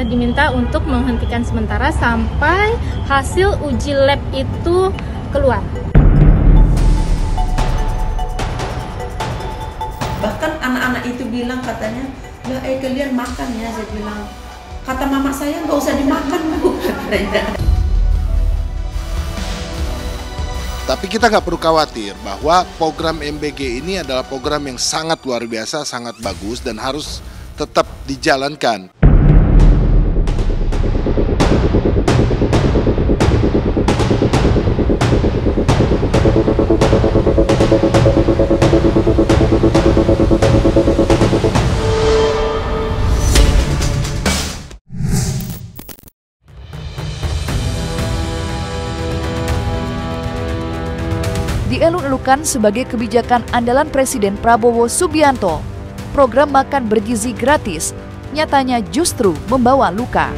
diminta untuk menghentikan sementara sampai hasil uji lab itu keluar. Bahkan anak-anak itu bilang katanya, ya kalian makan ya, saya bilang. Kata mama saya nggak usah dimakan Bu. Tapi kita nggak perlu khawatir bahwa program MBG ini adalah program yang sangat luar biasa, sangat bagus dan harus tetap dijalankan. Dieluk-elukan sebagai kebijakan andalan Presiden Prabowo Subianto, program makan bergizi gratis nyatanya justru membawa luka.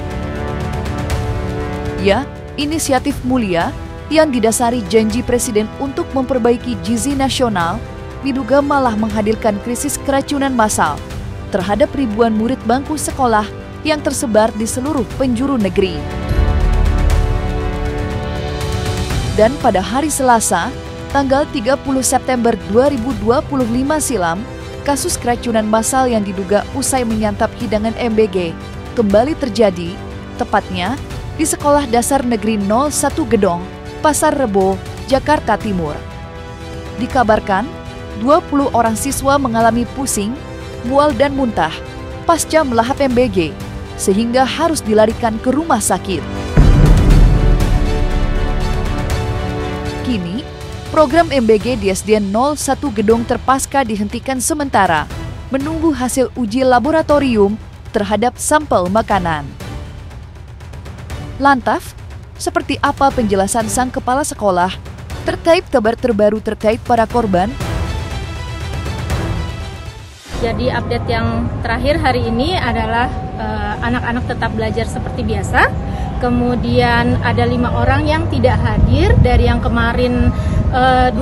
Ya, inisiatif mulia yang didasari janji Presiden untuk memperbaiki gizi nasional diduga malah menghadirkan krisis keracunan massal terhadap ribuan murid bangku sekolah yang tersebar di seluruh penjuru negeri. Dan pada hari Selasa, tanggal 30 September 2025 silam, kasus keracunan massal yang diduga usai menyantap hidangan MBG kembali terjadi, tepatnya di Sekolah Dasar Negeri 01 Gedong, Pasar Rebo, Jakarta Timur. Dikabarkan, 20 orang siswa mengalami pusing, mual dan muntah pasca melahap MBG, sehingga harus dilarikan ke rumah sakit. Kini, program MBG di SDN 01 Gedong Terpasca dihentikan sementara, menunggu hasil uji laboratorium terhadap sampel makanan. Lantas, seperti apa penjelasan sang kepala sekolah terkait kabar terbaru terkait para korban? Jadi update yang terakhir hari ini adalah anak-anak tetap belajar seperti biasa. Kemudian ada 5 orang yang tidak hadir dari yang kemarin 21.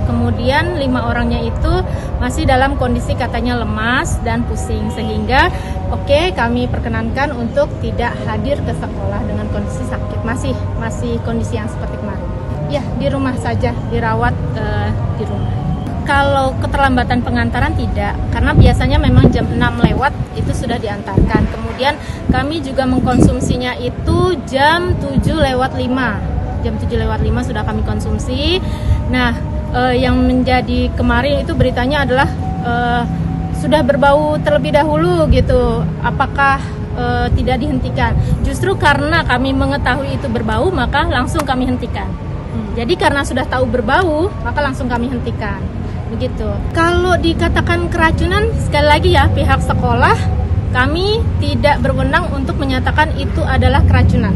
Kemudian 5 orangnya itu masih dalam kondisi katanya lemas dan pusing, sehingga kami perkenankan untuk tidak hadir ke sekolah dengan kondisi sakit, masih kondisi yang seperti kemarin. Ya, di rumah saja, dirawat di rumah. Kalau keterlambatan pengantaran tidak, karena biasanya memang jam 6 lewat itu sudah diantarkan. Kemudian kami juga mengkonsumsinya itu jam 7 lewat 5. Jam 7 lewat 5 sudah kami konsumsi. Nah, yang menjadi kemarin itu beritanya adalah sudah berbau terlebih dahulu gitu. Apakah tidak dihentikan? Justru karena kami mengetahui itu berbau, maka langsung kami hentikan. Jadi karena sudah tahu berbau, maka langsung kami hentikan. Begitu. Kalau dikatakan keracunan, sekali lagi ya, pihak sekolah kami tidak berwenang untuk menyatakan itu adalah keracunan.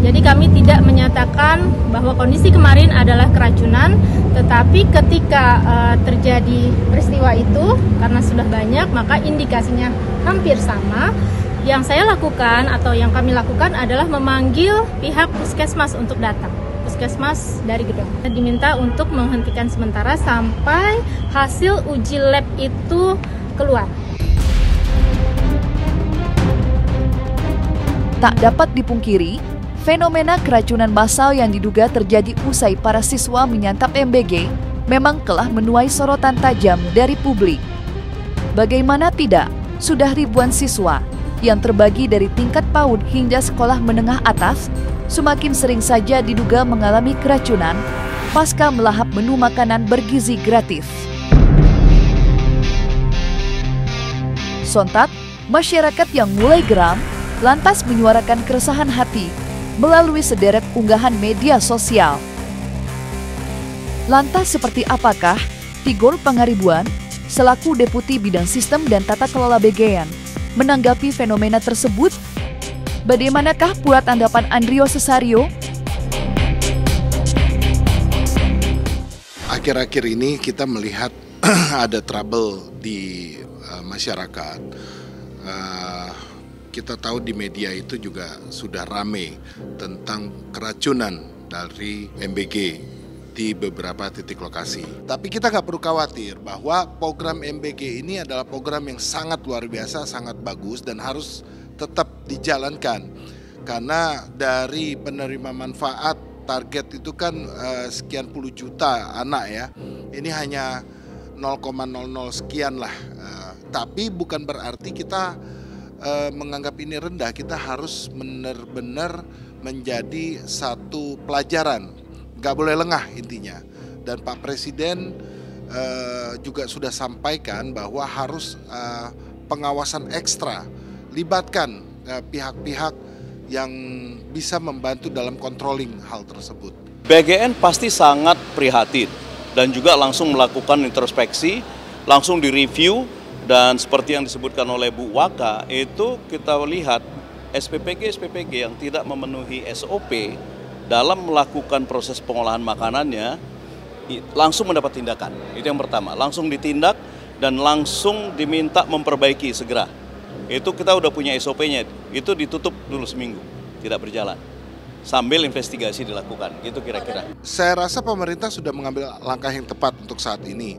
Jadi kami tidak menyatakan bahwa kondisi kemarin adalah keracunan, tetapi ketika terjadi peristiwa itu, karena sudah banyak, maka indikasinya hampir sama. Yang saya lakukan atau yang kami lakukan adalah memanggil pihak puskesmas untuk datang. Puskesmas dari Gedong diminta untuk menghentikan sementara sampai hasil uji lab itu keluar. Tak dapat dipungkiri, fenomena keracunan massal yang diduga terjadi usai para siswa menyantap MBG memang telah menuai sorotan tajam dari publik. Bagaimana tidak, sudah ribuan siswa yang terbagi dari tingkat PAUD hingga sekolah menengah atas semakin sering saja diduga mengalami keracunan pasca melahap menu makanan bergizi gratis. Sontak, masyarakat yang mulai geram lantas menyuarakan keresahan hati melalui sederet unggahan media sosial. Lantas seperti apakah Tigor Pangaribuan selaku Deputi Bidang Sistem dan Tata Kelola BGN menanggapi fenomena tersebut? Bagaimanakah pula tanggapan Andrio Cesario? Akhir-akhir ini kita melihat ada trouble di masyarakat. Kita tahu di media itu juga sudah ramai tentang keracunan dari MBG di beberapa titik lokasi. Tapi kita nggak perlu khawatir bahwa program MBG ini adalah program yang sangat luar biasa, sangat bagus dan harus tetap dijalankan. Karena dari penerima manfaat target itu kan sekian puluh juta anak ya. Ini hanya 0,00 sekian lah. Tapi bukan berarti kita menganggap ini rendah. Kita harus benar-benar menjadi satu pelajaran. Nggak boleh lengah intinya. Dan Pak Presiden juga sudah sampaikan bahwa harus pengawasan ekstra. Libatkan pihak-pihak yang bisa membantu dalam controlling hal tersebut. BGN pasti sangat prihatin dan juga langsung melakukan introspeksi, langsung direview, dan seperti yang disebutkan oleh Bu Waka, itu kita lihat SPPG yang tidak memenuhi SOP dalam melakukan proses pengolahan makanannya langsung mendapat tindakan. Itu yang pertama, langsung ditindak dan langsung diminta memperbaiki segera. Itu kita udah punya SOP-nya, itu ditutup dulu seminggu, tidak berjalan. Sambil investigasi dilakukan, gitu kira-kira. Saya rasa pemerintah sudah mengambil langkah yang tepat untuk saat ini.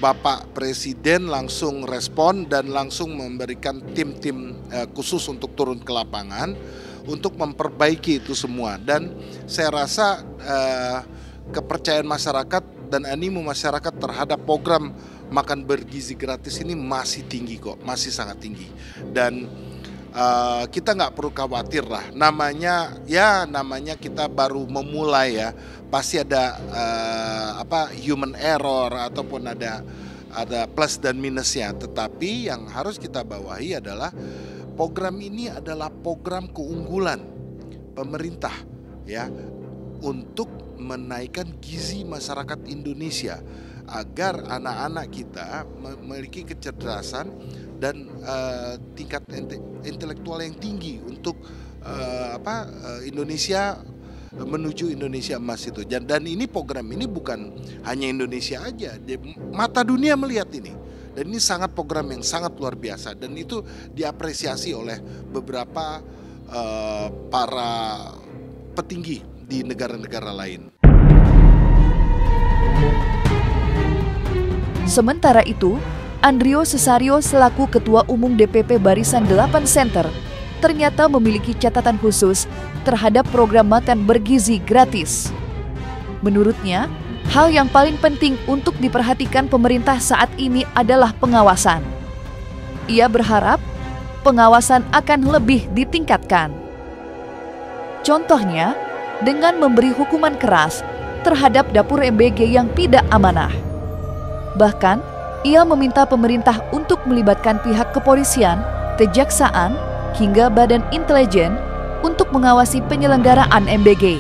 Bapak Presiden langsung respon dan langsung memberikan tim-tim khusus untuk turun ke lapangan untuk memperbaiki itu semua. Dan saya rasa kepercayaan masyarakat dan animo masyarakat terhadap program makan bergizi gratis ini masih tinggi kok, masih sangat tinggi. Dan kita nggak perlu khawatir lah, namanya kita baru memulai ya, pasti ada human error ataupun ada plus dan minusnya. Tetapi yang harus kita bawahi adalah program ini adalah program keunggulan pemerintah ya untuk menaikkan gizi masyarakat Indonesia agar anak-anak kita memiliki kecerdasan dan tingkat intelektual yang tinggi untuk Indonesia menuju Indonesia emas itu. Dan ini program ini bukan hanya Indonesia aja, mata dunia melihat ini. Dan ini sangat program yang sangat luar biasa dan itu diapresiasi oleh beberapa para petinggi di negara-negara lain. Sementara itu, Andrio Cesario selaku Ketua Umum DPP Barisan 8 Center ternyata memiliki catatan khusus terhadap program makan bergizi gratis. Menurutnya, hal yang paling penting untuk diperhatikan pemerintah saat ini adalah pengawasan. Ia berharap pengawasan akan lebih ditingkatkan. Contohnya, dengan memberi hukuman keras terhadap dapur MBG yang tidak amanah. Bahkan, ia meminta pemerintah untuk melibatkan pihak kepolisian, kejaksaan, hingga badan intelijen untuk mengawasi penyelenggaraan MBG.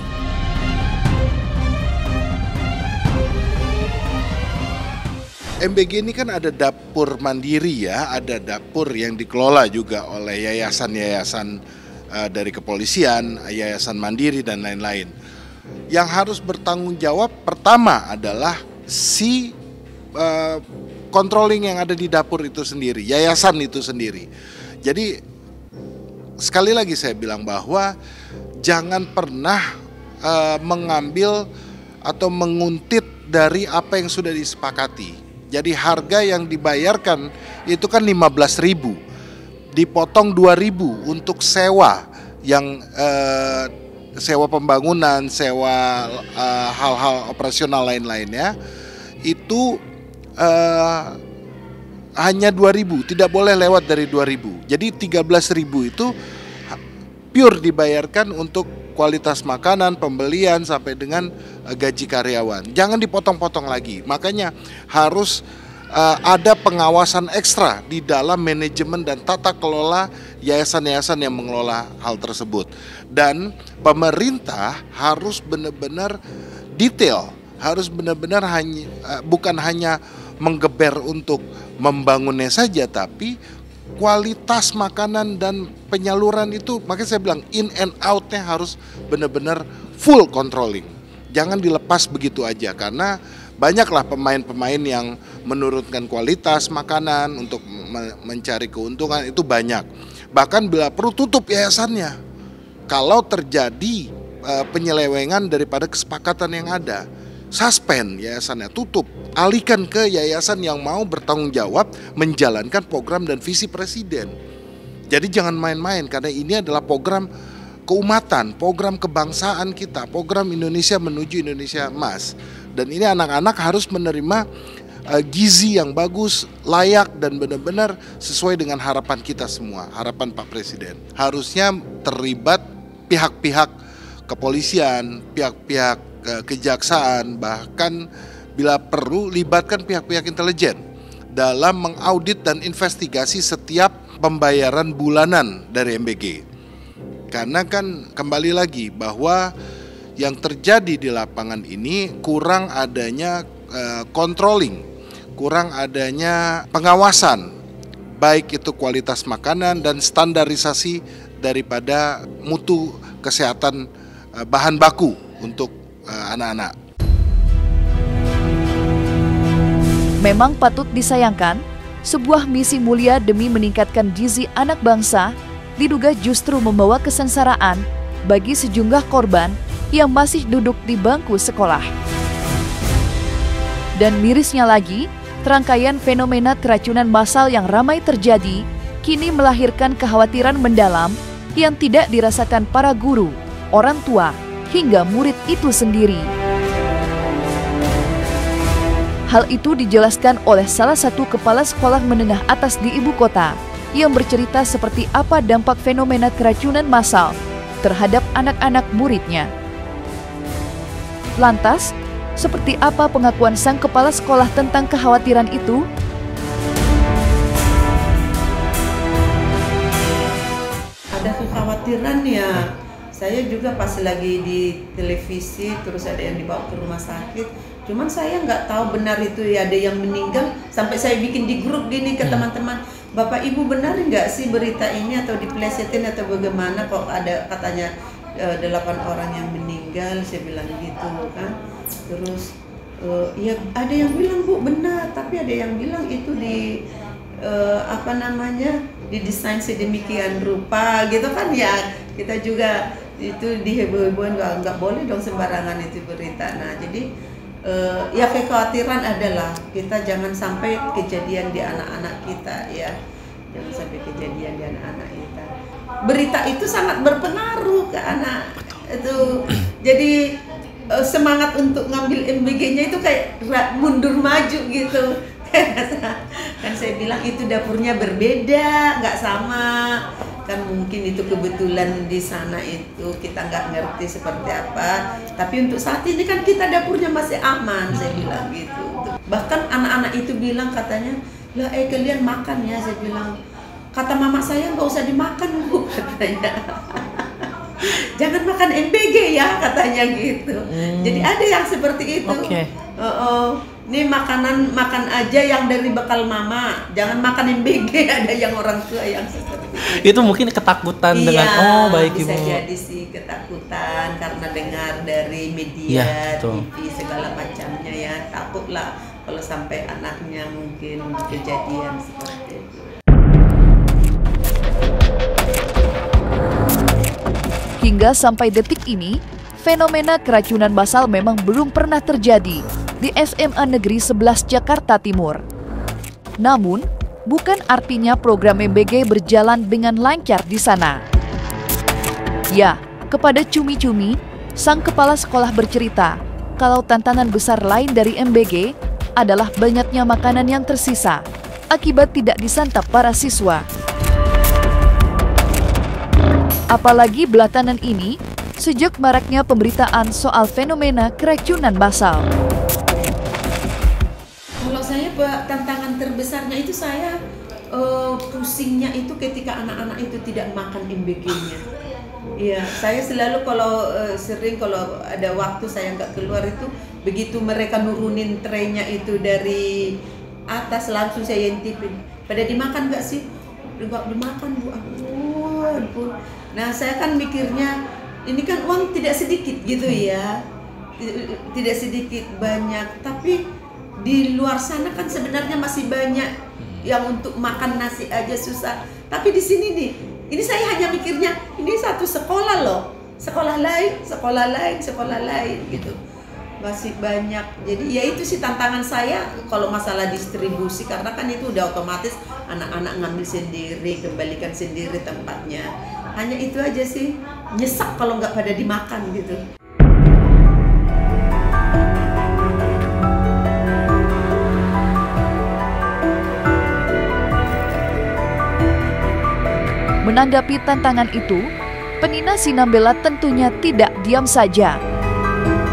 MBG ini kan ada dapur mandiri ya, ada dapur yang dikelola juga oleh yayasan-yayasan dari kepolisian, yayasan mandiri dan lain-lain. Yang harus bertanggung jawab pertama adalah si controlling yang ada di dapur itu sendiri, yayasan itu sendiri. Jadi sekali lagi saya bilang bahwa jangan pernah mengambil atau menguntit dari apa yang sudah disepakati. Jadi harga yang dibayarkan itu kan 15.000, dipotong 2.000 untuk sewa yang sewa pembangunan, sewa hal-hal operasional lain-lainnya itu hanya 2.000, tidak boleh lewat dari 2.000. Jadi 13.000 itu pure dibayarkan untuk kualitas makanan, pembelian sampai dengan gaji karyawan. Jangan dipotong-potong lagi. Makanya harus ada pengawasan ekstra di dalam manajemen dan tata kelola yayasan-yayasan yang mengelola hal tersebut. Dan pemerintah harus benar-benar detail, harus benar-benar bukan hanya menggeber untuk membangunnya saja, tapi kualitas makanan dan penyaluran itu, makanya saya bilang in and out-nya harus benar-benar full controlling. Jangan dilepas begitu aja, karena banyaklah pemain-pemain yang menurunkan kualitas makanan untuk mencari keuntungan, itu banyak. Bahkan bila perlu tutup yayasannya kalau terjadi penyelewengan daripada kesepakatan yang ada. suspend yayasannya, tutup, alihkan ke yayasan yang mau bertanggung jawab menjalankan program dan visi presiden. Jadi jangan main-main, karena ini adalah program keumatan, program kebangsaan kita, program Indonesia menuju Indonesia Emas. Dan ini anak-anak harus menerima gizi yang bagus, layak, dan benar-benar sesuai dengan harapan kita semua, harapan Pak Presiden. Harusnya terlibat pihak-pihak kepolisian, pihak-pihak kejaksaan, bahkan bila perlu libatkan pihak-pihak intelijen dalam mengaudit dan investigasi setiap pembayaran bulanan dari MBG. Karena kan kembali lagi bahwa yang terjadi di lapangan ini kurang adanya controlling, kurang adanya pengawasan, baik itu kualitas makanan dan standarisasi daripada mutu kesehatan bahan baku untuk anak-anak. Memang patut disayangkan, sebuah misi mulia demi meningkatkan gizi anak bangsa diduga justru membawa kesengsaraan bagi sejumlah korban yang masih duduk di bangku sekolah. Dan mirisnya lagi, rangkaian fenomena keracunan massal yang ramai terjadi kini melahirkan kekhawatiran mendalam yang tidak dirasakan para guru, orang tua, hingga murid itu sendiri. Hal itu dijelaskan oleh salah satu kepala sekolah menengah atas di ibu kota yang bercerita seperti apa dampak fenomena keracunan massal terhadap anak-anak muridnya. Lantas, seperti apa pengakuan sang kepala sekolah tentang kekhawatiran itu? Ada kekhawatiran ya. Saya juga pas lagi di televisi terus ada yang dibawa ke rumah sakit. Cuman saya nggak tahu benar itu ya ada yang meninggal. Sampai saya bikin di grup gini ke teman-teman. Bapak Ibu benar nggak sih berita ini atau diplesetin atau bagaimana kok ada katanya 8 orang yang meninggal, saya bilang gitu kan. Terus ya ada yang bilang Bu benar, tapi ada yang bilang itu di didesain sedemikian rupa gitu kan ya. Kita juga itu diheboh-hebohin, nggak boleh dong sembarangan itu berita. Nah jadi ya kekhawatiran adalah kita jangan sampai kejadian di anak-anak kita ya, jangan sampai kejadian di anak-anak kita. Berita itu sangat berpengaruh ke anak itu, jadi semangat untuk ngambil MBG-nya itu kayak mundur maju gitu. Kan saya bilang itu dapurnya berbeda, nggak sama. Kan mungkin itu kebetulan di sana itu kita nggak ngerti seperti apa. Tapi untuk saat ini kan kita dapurnya masih aman, saya bilang gitu. Bahkan anak-anak itu bilang katanya, lah kalian makan ya, saya bilang. Kata mama saya nggak usah dimakan Bu, katanya. Jangan makan MBG ya, katanya gitu. Jadi ada yang seperti itu. Okay. Ini makan aja yang dari bekal mama, jangan makan MBG. Ada yang orang tua yang seperti itu mungkin ketakutan dengan baik bisa Ibu. Jadi sih ketakutan karena dengar dari media, TV segala macamnya ya, takutlah kalau sampai anaknya mungkin kejadian seperti itu. Hingga sampai detik ini, fenomena keracunan massal memang belum pernah terjadi di SMA Negeri 11 Jakarta Timur. Namun, bukan artinya program MBG berjalan dengan lancar di sana. Ya, kepada Cumi-Cumi, sang kepala sekolah bercerita kalau tantangan besar lain dari MBG adalah banyaknya makanan yang tersisa akibat tidak disantap para siswa. Apalagi belakangan ini, sejak maraknya pemberitaan soal fenomena keracunan massal. Kalau saya tantangan terbesarnya itu saya pusingnya itu ketika anak-anak itu tidak makan MBG-nya. Iya, saya selalu kalau kalau ada waktu saya nggak keluar itu, begitu mereka nurunin traynya itu dari atas langsung saya intipin. Pada dimakan nggak sih? Nggak dimakan Bu. Ampun. Nah saya kan mikirnya ini kan uang tidak sedikit gitu ya, tidak sedikit banyak, tapi di luar sana kan sebenarnya masih banyak yang untuk makan nasi aja susah. Tapi di sini nih, ini saya hanya mikirnya ini satu sekolah loh, sekolah lain gitu. masih banyak. Jadi ya itu sih tantangan saya kalau masalah distribusi, karena kan itu udah otomatis anak-anak ngambil sendiri, kembalikan sendiri tempatnya. Hanya itu aja sih, nyesek kalau nggak pada dimakan gitu. Menanggapi tantangan itu, Penina Sinambela tentunya tidak diam saja.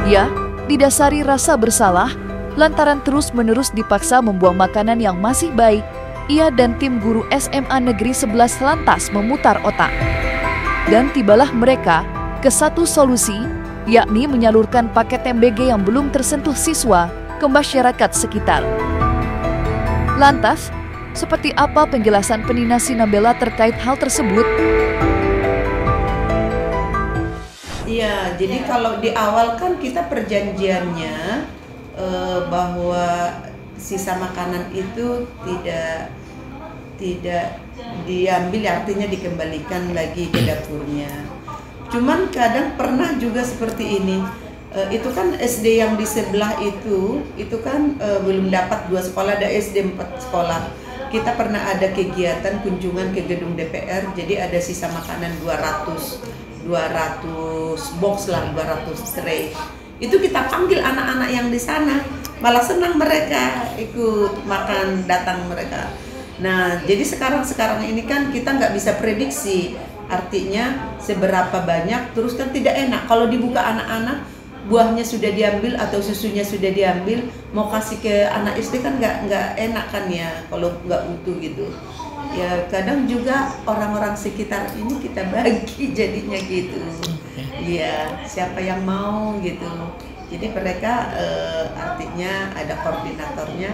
Ia didasari rasa bersalah lantaran terus-menerus dipaksa membuang makanan yang masih baik. Ia dan tim guru SMA Negeri 11 lantas memutar otak. Dan tibalah mereka ke satu solusi, yakni menyalurkan paket MBG yang belum tersentuh siswa ke masyarakat sekitar. Lantas, seperti apa penjelasan Penina Sinambela terkait hal tersebut? Iya, jadi kalau di awal kan kita perjanjiannya bahwa sisa makanan itu tidak diambil, artinya dikembalikan lagi ke dapurnya. Cuman kadang pernah juga seperti ini. Itu kan SD yang di sebelah itu kan belum dapat 2 sekolah, ada SD 4 sekolah. Kita pernah ada kegiatan kunjungan ke gedung DPR, jadi ada sisa makanan 200 box lah, 200 tray. Itu kita panggil anak-anak yang di sana, malah senang mereka ikut makan, datang mereka. Nah, jadi sekarang ini kan kita nggak bisa prediksi, artinya seberapa banyak, terus kan tidak enak kalau dibuka anak-anak, buahnya sudah diambil atau susunya sudah diambil, mau kasih ke anak SD kan nggak enak kan ya kalau nggak utuh gitu. Ya kadang juga orang-orang sekitar ini kita bagi jadinya gitu. Iya, siapa yang mau gitu. Jadi mereka artinya ada koordinatornya,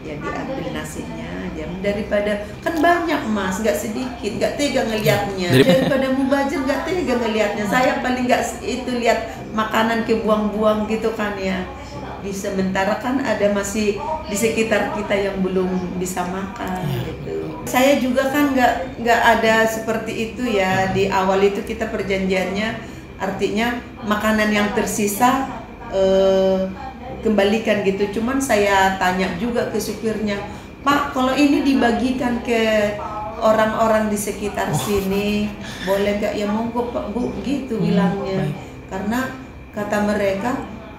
ya diambil nasinya, dia daripada kan banyak Mas, nggak sedikit, nggak tega ngelihatnya. Daripada mubazir nggak tega ngelihatnya. Saya paling nggak itu lihat makanan kebuang-buang gitu kan ya. Di sementara kan ada masih di sekitar kita yang belum bisa makan gitu. Saya juga kan nggak ada seperti itu ya. Di awal itu kita perjanjiannya, artinya makanan yang tersisa kembalikan gitu. Cuman saya tanya juga ke supirnya, Pak, kalau ini dibagikan ke orang-orang di sekitar sini, boleh nggak? Ya monggo Pak, Bu, gitu bilangnya. Karena kata mereka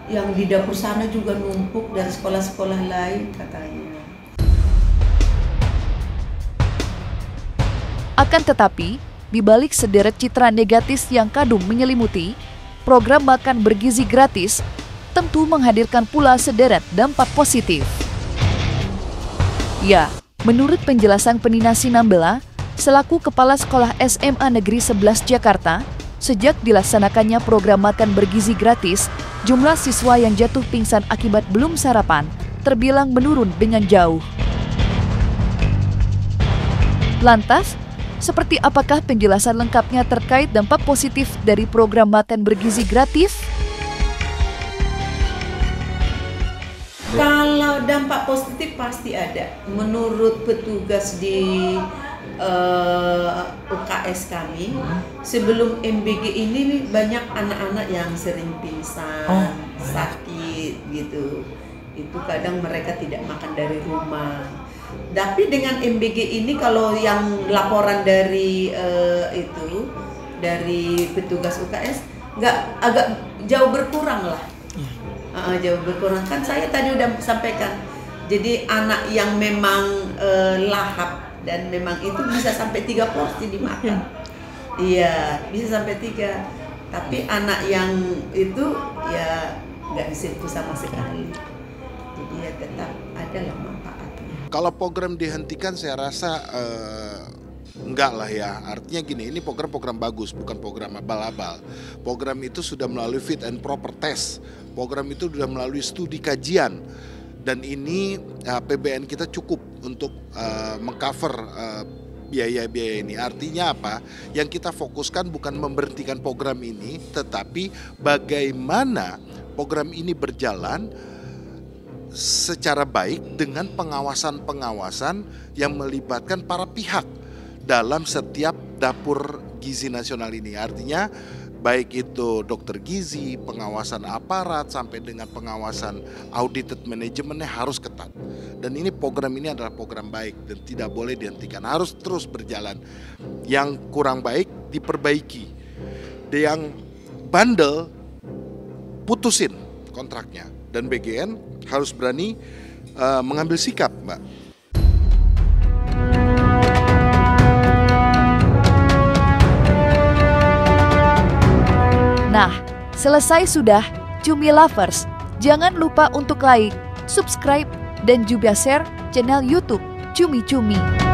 yang di dapur sana juga numpuk dari sekolah-sekolah lain katanya. Akan tetapi, di balik sederet citra negatif yang kadung menyelimuti, program makan bergizi gratis tentu menghadirkan pula sederet dampak positif. Ya, menurut penjelasan Penina Sinambela, selaku Kepala Sekolah SMA Negeri 11 Jakarta, sejak dilaksanakannya program makan bergizi gratis, jumlah siswa yang jatuh pingsan akibat belum sarapan terbilang menurun dengan jauh. Lantas, seperti apakah penjelasan lengkapnya terkait dampak positif dari program makan bergizi gratis? Kalau dampak positif pasti ada. Menurut petugas di UKS kami, sebelum MBG ini nih, banyak anak-anak yang sering pingsan, sakit gitu. Itu kadang mereka tidak makan dari rumah. Tapi dengan MBG ini, kalau yang laporan dari dari petugas UKS agak jauh berkurang lah. Jauh berkurang, kan saya tadi udah sampaikan. Jadi anak yang memang lahap dan memang itu bisa sampai 3 porsi dimakan. Iya, bisa sampai 3. Tapi anak yang itu ya nggak disentuh sama sekali. Jadi ya tetap adalah manfaatnya. Kalau program dihentikan saya rasa enggak lah ya. Artinya gini, ini program bagus, bukan program abal-abal. Program itu sudah melalui fit and proper test. Program itu sudah melalui studi kajian. Dan ini APBN kita cukup untuk mengcover biaya-biaya ini. Artinya apa? Yang kita fokuskan bukan memberhentikan program ini, tetapi bagaimana program ini berjalan secara baik dengan pengawasan-pengawasan yang melibatkan para pihak dalam setiap dapur gizi nasional ini. Artinya baik itu dokter gizi, pengawasan aparat, sampai dengan pengawasan audited manajemennya harus ketat. Dan ini program ini adalah program baik dan tidak boleh dihentikan, harus terus berjalan. Yang kurang baik diperbaiki, yang bandel putusin kontraknya, dan BGN harus berani mengambil sikap, Mbak. Nah, selesai sudah Cumi Lovers. Jangan lupa untuk like, subscribe, dan juga share channel YouTube Cumi Cumi.